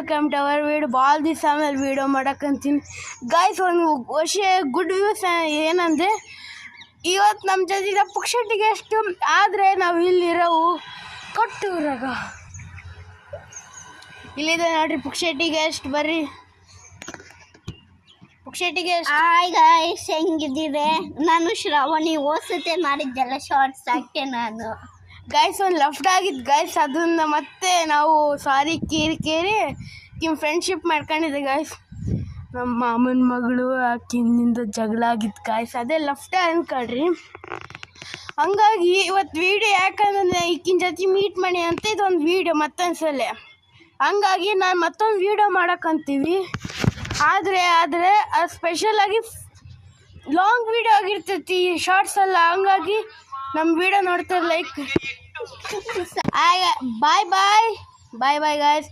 Welcome to our video. ಭಾಳ ದಿವಸ ಆಮೇಲೆ ವೀಡಿಯೋ ಮಾಡಕ್ಕಂತೀನಿ ಗಾಯ್ಸ್. ಒಂದು ಗುಡ್ ನ್ಯೂಸ್ ಏನಂದರೆ ಇವತ್ತು ನಮ್ಮ ಜೊತೆಗೆ ಪುಕ್ಷಟಿಗೆ ಎಷ್ಟು ಆದರೆ ನಾವು ಇಲ್ಲಿರೋವು ಕೊಟ್ಟೂರಾಗ. ಇಲ್ಲಿದೆ ನೋಡ್ರಿ ಪುಕ್ಷಟಿಗೆ ಎಷ್ಟು ಬರ್ರಿ. ಪುಕ್ಷಟಿಗೆ ಹಾಯ್ ಗಾಯ್ಸ್, ಹೆಂಗಿದ್ದೀರಿ? ನಾನು ಶ್ರಾವಣಿ ಓಸತೆ ಮಾಡಿದ್ದೆಲ್ಲ ಶಾರ್ಟ್ಸ್ ಹಾಕಿ ನಾನು ಗಾಯ್ಸ್ ಒಂದು ಲೆಫ್ಟ್ ಆಗಿದ್ದು ಗಾಯ್ಸ್. ಅದನ್ನ ಮತ್ತೆ ನಾವು ಸಾರಿ ಕೇರಿ ನಿಮ್ಮ ಫ್ರೆಂಡ್ಶಿಪ್ ಮಾಡ್ಕೊಂಡಿದ್ದೆ ಗಾಯ್ಸ್. ನಮ್ಮ ಮಾಮನ ಮಗಳು ಆಕಿನಿಂದ ಜಗಳ ಆಗಿತ್ತು ಗಾಯ್ಸ್, ಅದೇ ಲೆಫ್ಟ್ ಅನ್ಕೊಳ್ರಿ. ಹಂಗಾಗಿ ಇವತ್ತು ವೀಡಿಯೋ ಯಾಕಂದ್ರೆ ಈಕಿನ ಜೊತೆ ಮೀಟ್ ಮಾಡಿ ಅಂತ ಇದೊಂದು ವೀಡಿಯೋ ಮತ್ತೊಂದು ಸಲ. ಹಂಗಾಗಿ ನಾನು ಮತ್ತೊಂದು ವೀಡಿಯೋ ಮಾಡೋಕ್ಕಂತೀವಿ. ಆದರೆ ಅದು ಸ್ಪೆಷಲಾಗಿ ಲಾಂಗ್ ವೀಡಿಯೋ ಆಗಿರ್ತೈತಿ, ಶಾರ್ಟ್ಸ್ ಅಲ್ಲ. ಹಂಗಾಗಿ ನಮ್ಮ ವೀಡಿಯೋ ನೋಡ್ತಾರೆ ಲೈಕ್. ಬಾಯ್ ಬಾಯ್ ಗಾಯ್ಸ್.